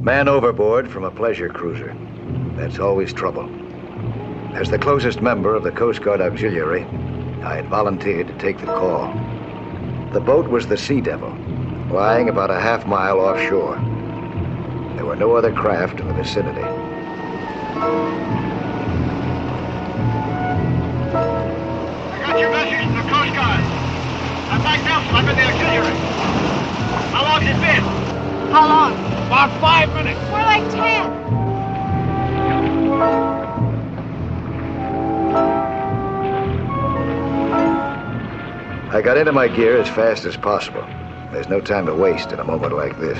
Man overboard from a pleasure cruiser. That's always trouble. As the closest member of the Coast Guard Auxiliary, I had volunteered to take the call. The boat was the Sea Devil, lying about a half-mile offshore. There were no other craft in the vicinity. I got your message from the Coast Guard. I'm back now, so I'm in the auxiliary. How long's it been? How long? About 5 minutes. More like 10. I got into my gear as fast as possible. There's no time to waste in a moment like this.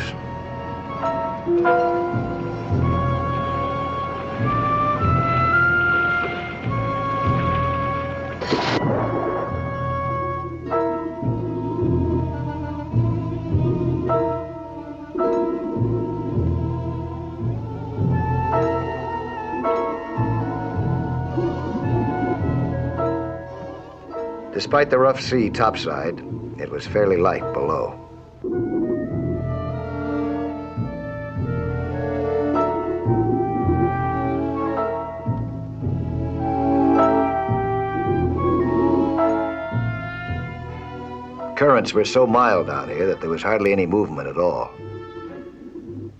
Despite the rough sea topside, it was fairly light below. Currents were so mild down here that there was hardly any movement at all.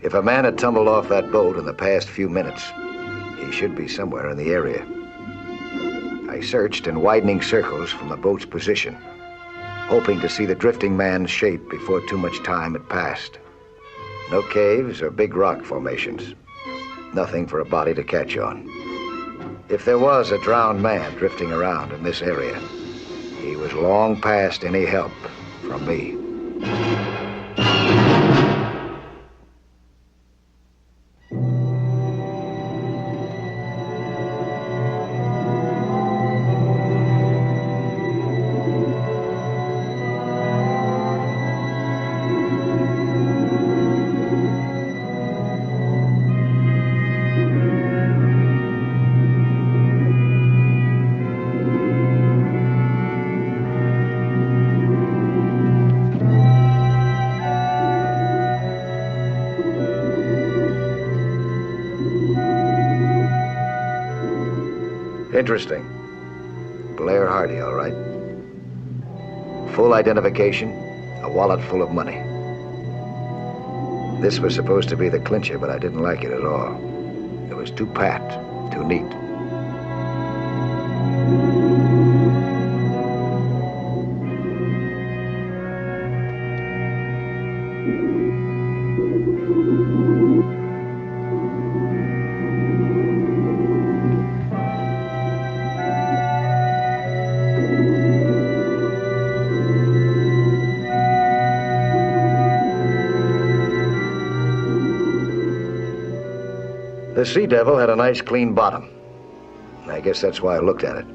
If a man had tumbled off that boat in the past few minutes, he should be somewhere in the area. I searched in widening circles from the boat's position, hoping to see the drifting man's shape before too much time had passed. No caves or big rock formations. Nothing for a body to catch on. If there was a drowned man drifting around in this area, he was long past any help from me. Interesting. Blair Hardy, all right. Full identification, a wallet full of money. This was supposed to be the clincher, but I didn't like it at all. It was too pat, too neat. The Sea Devil had a nice clean bottom. I guess that's why I looked at it.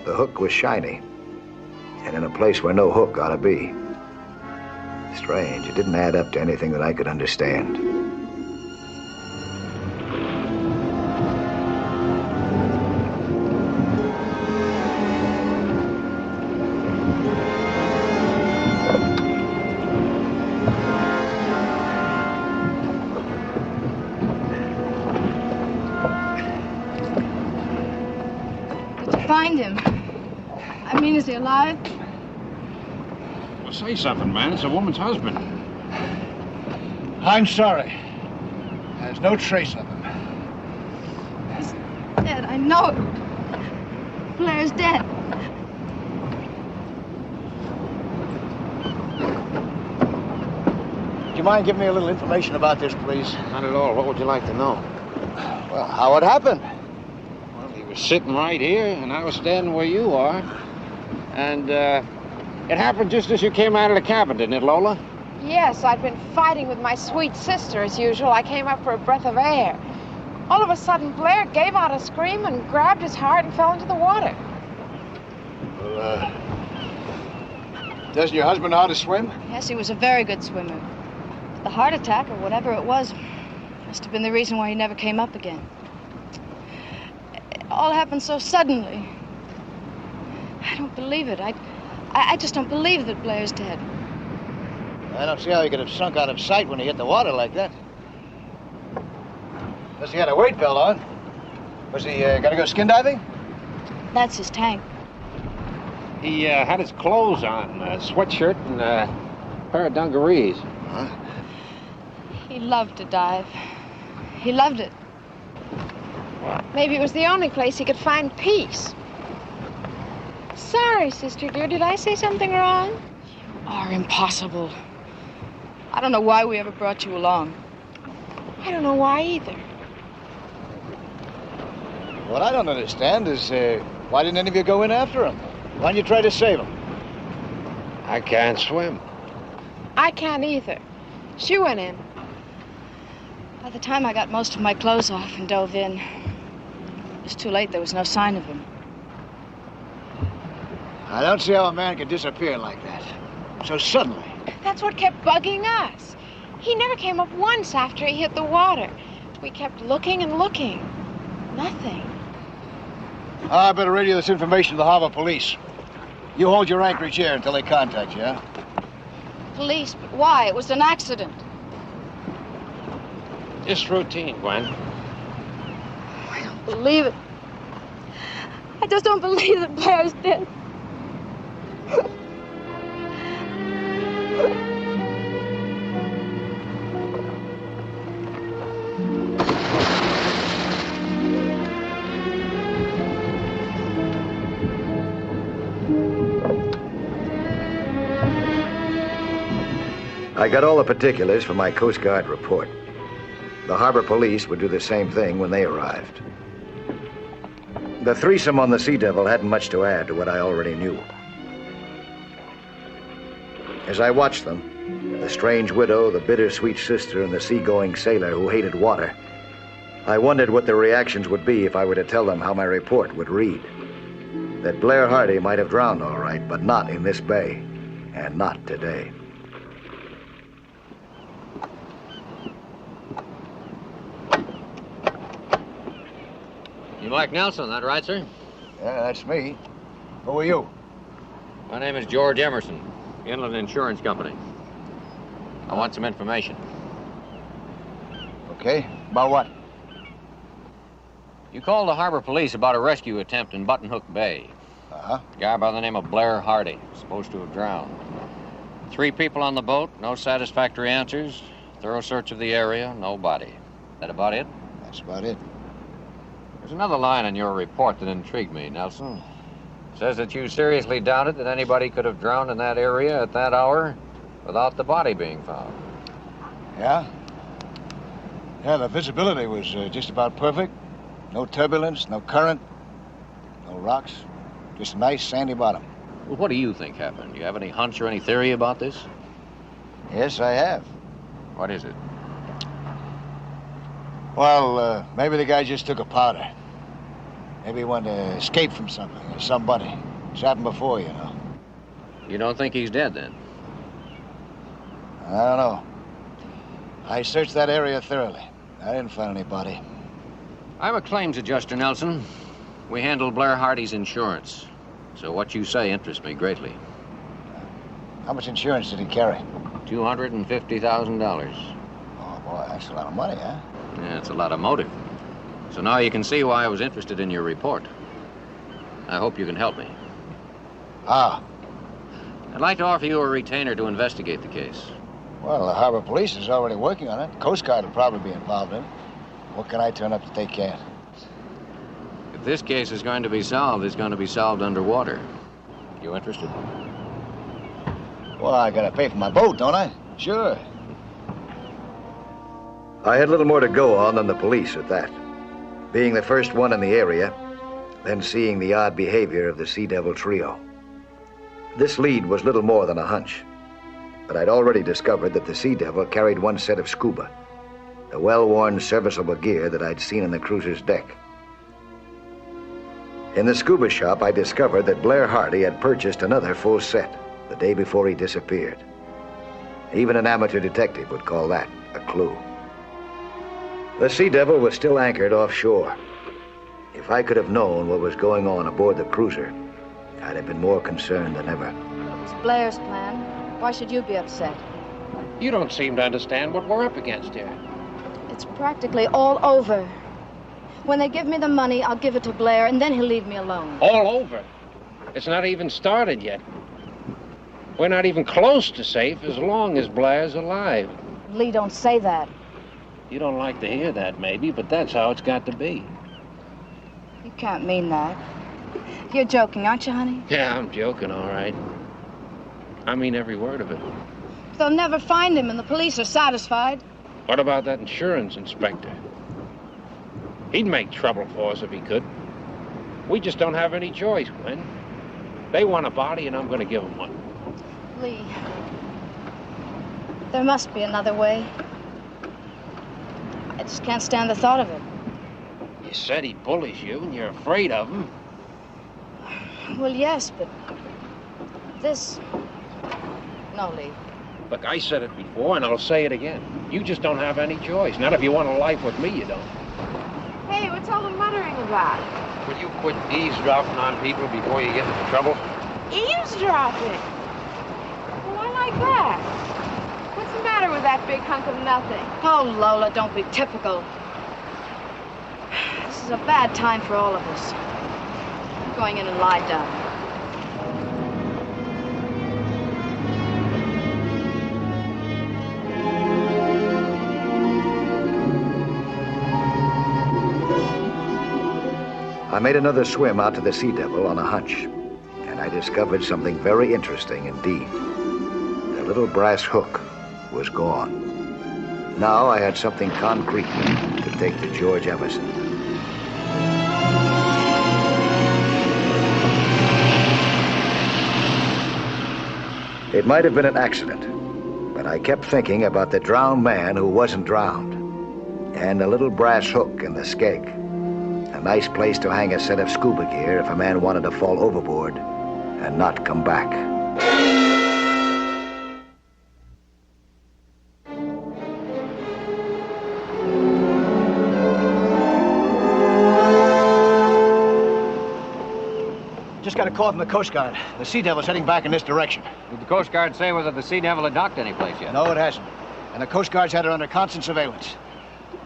The hook was shiny, and in a place where no hook ought to be. Strange, it didn't add up to anything that I could understand. Find him. I mean, is he alive? Well, say something, man. It's a woman's husband. I'm sorry. There's no trace of him. He's dead. I know it. Blair's dead. Do you mind giving me a little information about this, please? Not at all. What would you like to know? Well, how it happened? Well, he was sitting right here, and I was standing where you are. And It happened just as you came out of the cabin, didn't it, Lola? Yes, I'd been fighting with my sweet sister as usual. I came up for a breath of air. All of a sudden, Blair gave out a scream and grabbed his heart and fell into the water. Well, doesn't your husband know how to swim? Yes, he was a very good swimmer. But the heart attack, or whatever it was, must have been the reason why he never came up again. It all happened so suddenly. I don't believe it. I just don't believe that Blair's dead. I don't see how he could have sunk out of sight when he hit the water like that. Unless he had a weight belt on. Was he gonna go skin diving? That's his tank. He had his clothes on, a sweatshirt and a pair of dungarees. Huh? He loved to dive. He loved it. Maybe it was the only place he could find peace. Sorry, sister dear. Did I say something wrong? You are impossible. I don't know why we ever brought you along. I don't know why either. What I don't understand is why didn't any of you go in after him? Why didn't you try to save him? I can't swim. I can't either. She went in. By the time I got most of my clothes off and dove in, it was too late. There was no sign of him. I don't see how a man could disappear like that. So suddenly. That's what kept bugging us. He never came up once after he hit the water. We kept looking and looking. Nothing. I better radio this information to the harbor police. You hold your anchorage here until they contact you, huh? Police, but why? It was an accident. Just routine, Gwen. I don't believe it. I just don't believe that Blair's dead. I got all the particulars from my Coast Guard report. The harbor police would do the same thing when they arrived. The threesome on the Sea Devil hadn't much to add to what I already knew. As I watched them, the strange widow, the bittersweet sister, and the seagoing sailor who hated water, I wondered what their reactions would be if I were to tell them how my report would read. That Blair Hardy might have drowned all right, but not in this bay, and not today. You Mike Nelson, that right, sir? Yeah, that's me. Who are you? My name is George Emerson, Inland Insurance Company. I want some information. Okay. About what? You called the harbor police about a rescue attempt in Button Hook Bay. Uh-huh. A guy by the name of Blair Hardy, supposed to have drowned. 3 people on the boat, no satisfactory answers. Thorough search of the area, no body. That about it? That's about it. There's another line in your report that intrigued me, Nelson. It says that you seriously doubted that anybody could have drowned in that area at that hour without the body being found. Yeah? Yeah, the visibility was just about perfect. No turbulence, no current, no rocks. Just a nice sandy bottom. Well, what do you think happened? Do you have any hunch or any theory about this? Yes, I have. What is it? Well, maybe the guy just took a powder. Maybe he wanted to escape from something or somebody. It's happened before, you know. You don't think he's dead, then? I don't know. I searched that area thoroughly. I didn't find any body. I'm a claims adjuster, Nelson. We handle Blair Hardy's insurance. So what you say interests me greatly. How much insurance did he carry? $250,000. Oh, boy, that's a lot of money, huh? Yeah, it's a lot of motive. So now you can see why I was interested in your report. I hope you can help me. Ah. I'd like to offer you a retainer to investigate the case. Well, the harbor police is already working on it. Coast Guard will probably be involved in it. What can I turn up that they can't? If this case is going to be solved, it's going to be solved underwater. You interested? Well, I gotta pay for my boat, don't I? Sure. I had little more to go on than the police at that. Being the first one in the area, then seeing the odd behavior of the Sea Devil trio. This lead was little more than a hunch, but I'd already discovered that the Sea Devil carried one set of scuba, the well-worn serviceable gear that I'd seen on the cruiser's deck. In the scuba shop, I discovered that Blair Hardy had purchased another full set the day before he disappeared. Even an amateur detective would call that a clue. The Sea Devil was still anchored offshore. If I could have known what was going on aboard the cruiser, I'd have been more concerned than ever. It was Blair's plan. Why should you be upset? You don't seem to understand what we're up against here. It's practically all over. When they give me the money, I'll give it to Blair, and then he'll leave me alone. All over? It's not even started yet. We're not even close to safe as long as Blair's alive. Lee, don't say that. You don't like to hear that, maybe, but that's how it's got to be. You can't mean that. You're joking, aren't you, honey? Yeah, I'm joking, all right. I mean every word of it. They'll never find him, and the police are satisfied. What about that insurance inspector? He'd make trouble for us if he could. We just don't have any choice, Gwen. They want a body, and I'm going to give them one. Lee, there must be another way. I just can't stand the thought of it. You said he bullies you, and you're afraid of him. Well, yes, but this... No, Lee. Look, I said it before, and I'll say it again. You just don't have any choice. Not if you want a life with me, you don't. Hey, what's all the muttering about? Will you quit eavesdropping on people before you get into trouble? Eavesdropping? Well, I like that. What's the matter with that big hunk of nothing? Oh, Lola, don't be typical. This is a bad time for all of us. I'm going in and lie down. I made another swim out to the Sea Devil on a hunch, and I discovered something very interesting indeed. The little brass hook was gone. Now I had something concrete to take to George Everson. It might have been an accident, but I kept thinking about the drowned man who wasn't drowned, and the little brass hook in the skeg. A nice place to hang a set of scuba gear if a man wanted to fall overboard and not come back. Just got a call from the Coast Guard. The Sea Devil's heading back in this direction. Did the Coast Guard say whether the Sea Devil had docked any place yet? No, it hasn't. And the Coast Guard's had it under constant surveillance.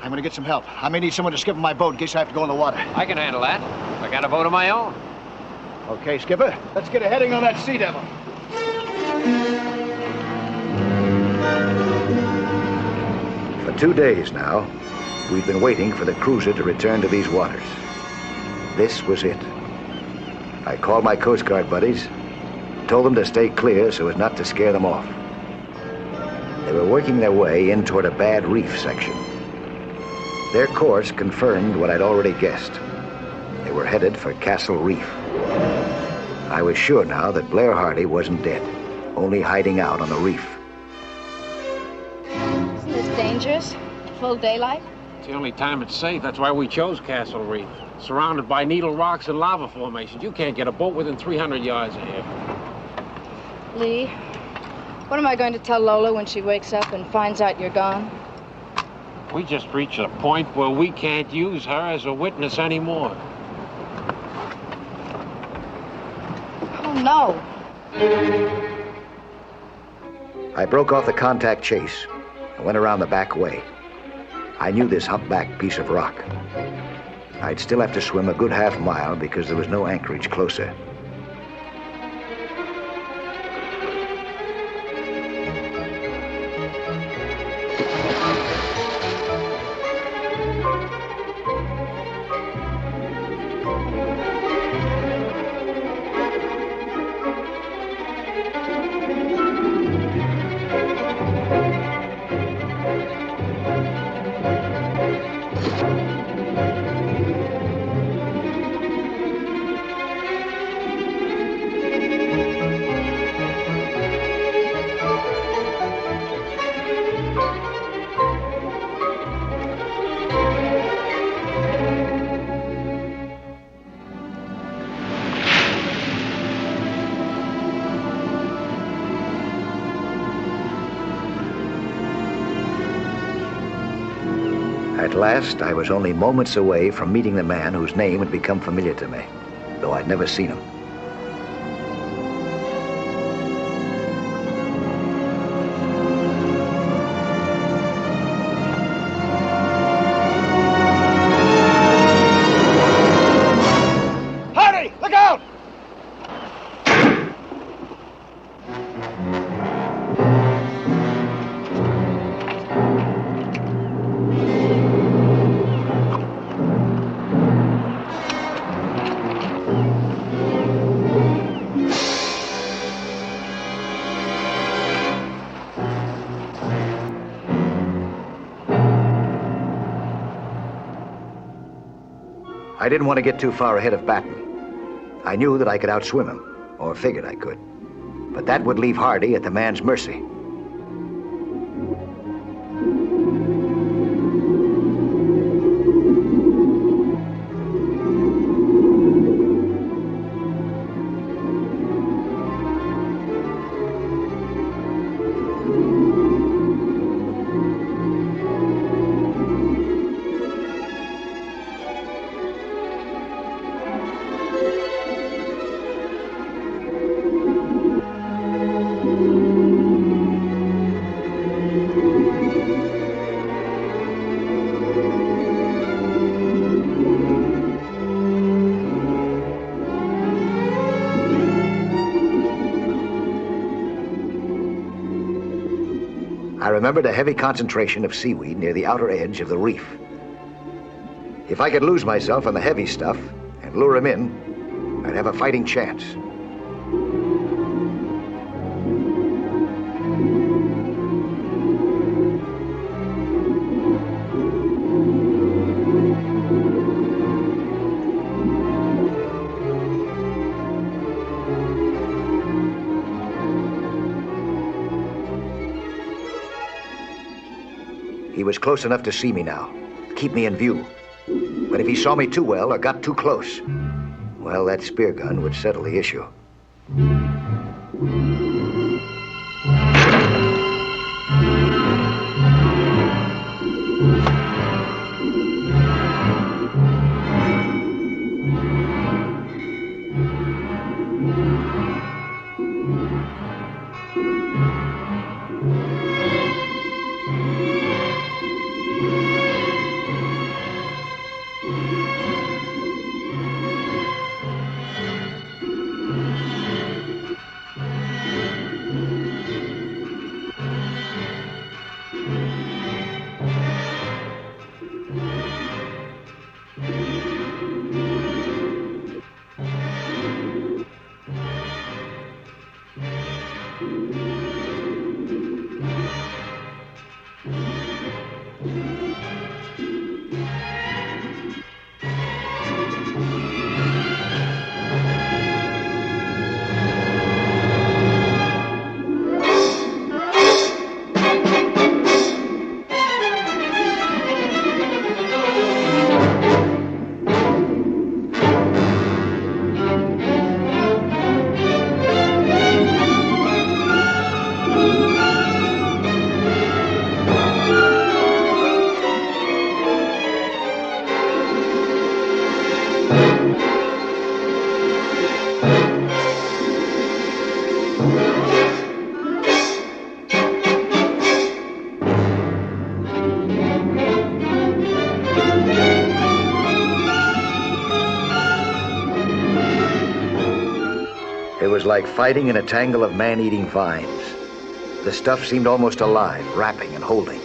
I'm gonna get some help. I may need someone to skip my boat in case I have to go in the water. I can handle that. I got a boat of my own. Okay, Skipper. Let's get a heading on that Sea Devil. For 2 days now, we've been waiting for the cruiser to return to these waters. This was it. I called my Coast Guard buddies, told them to stay clear so as not to scare them off. They were working their way in toward a bad reef section. Their course confirmed what I'd already guessed. They were headed for Castle Reef. I was sure now that Blair Hardy wasn't dead, only hiding out on the reef. Isn't this dangerous? Full daylight? It's the only time it's safe. That's why we chose Castle Reef. Surrounded by needle rocks and lava formations. You can't get a boat within 300 yards of here. Lee, what am I going to tell Lola when she wakes up and finds out you're gone? We just reached a point where we can't use her as a witness anymore. Oh, no. I broke off the contact chase and went around the back way. I knew this humpbacked piece of rock. I'd still have to swim a good half mile because there was no anchorage closer. At last, I was only moments away from meeting the man whose name had become familiar to me, though I'd never seen him. Hardy, look out! I didn't want to get too far ahead of Batten. I knew that I could outswim him, or figured I could. But that would leave Hardy at the man's mercy. I remembered a heavy concentration of seaweed near the outer edge of the reef. If I could lose myself on the heavy stuff and lure him in, I'd have a fighting chance. He was close enough to see me now, keep me in view. But if he saw me too well or got too close, well, that spear gun would settle the issue. It was like fighting in a tangle of man-eating vines. The stuff seemed almost alive, wrapping and holding.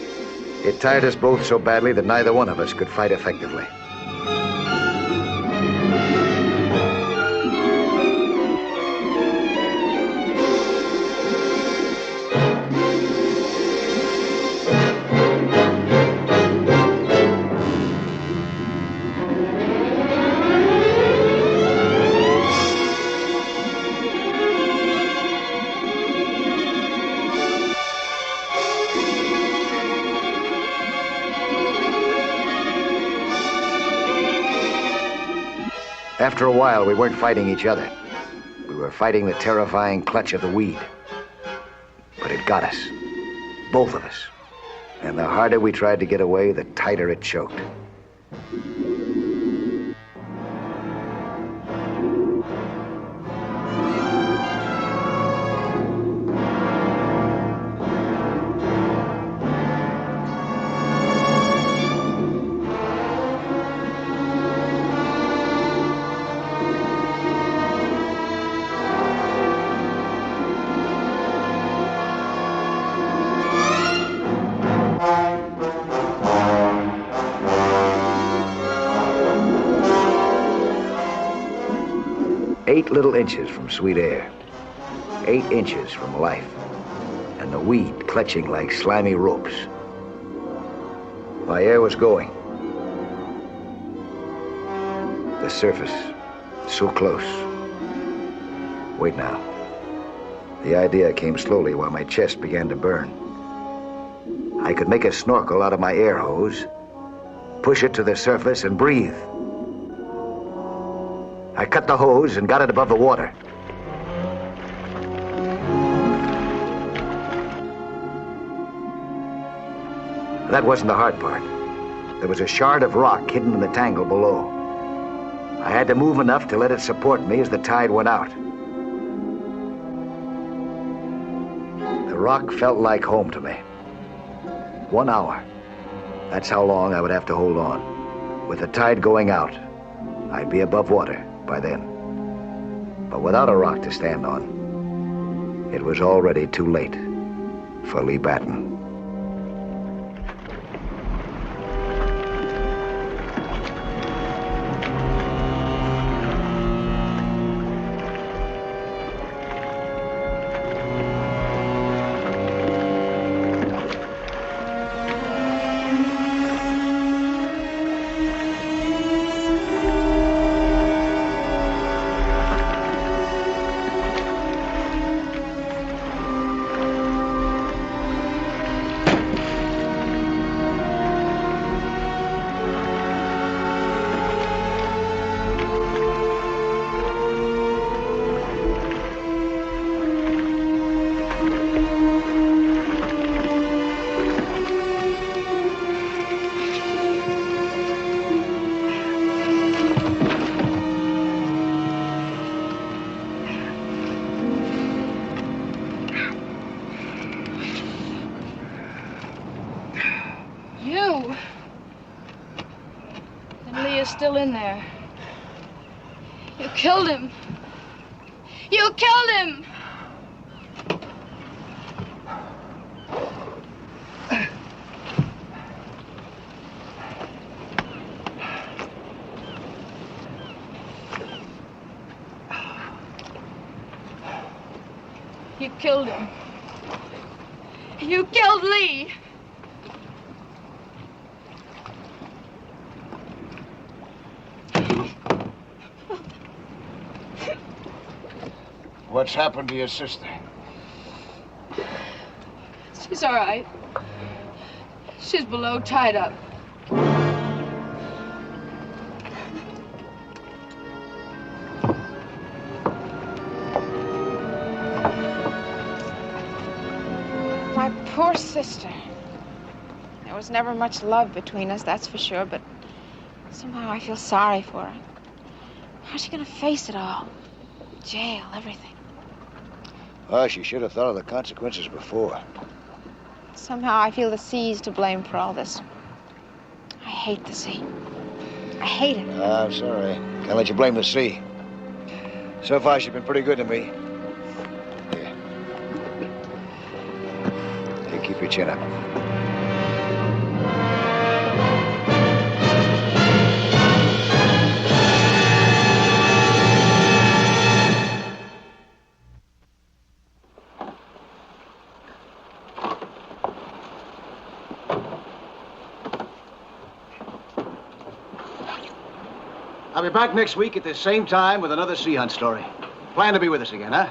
It tired us both so badly that neither one of us could fight effectively. After a while, we weren't fighting each other. We were fighting the terrifying clutch of the weed. But it got us. Both of us. And the harder we tried to get away, the tighter it choked. Eight little inches from sweet air. 8 inches from life. And the weed clutching like slimy ropes. My air was going. The surface, so close. Wait now. The idea came slowly while my chest began to burn. I could make a snorkel out of my air hose, push it to the surface and breathe. I cut the hose and got it above the water. That wasn't the hard part. There was a shard of rock hidden in the tangle below. I had to move enough to let it support me as the tide went out. The rock felt like home to me. 1 hour. That's how long I would have to hold on. With the tide going out, I'd be above water by then. But without a rock to stand on, it was already too late for Lee Batten. Still in there. You killed him. You killed him! You killed him. You killed Lee! What's happened to your sister? She's all right. She's below, tied up. My poor sister. There was never much love between us, that's for sure, but somehow I feel sorry for her. How's she gonna face it all? Jail, everything. Oh, she should have thought of the consequences before. Somehow I feel the sea's to blame for all this. I hate the sea. I hate it. I'm sorry. Can't let you blame the sea. So far, she's been pretty good to me. Here. Hey, keep your chin up. I'll be back next week at the same time with another sea hunt story. Plan to be with us again, huh?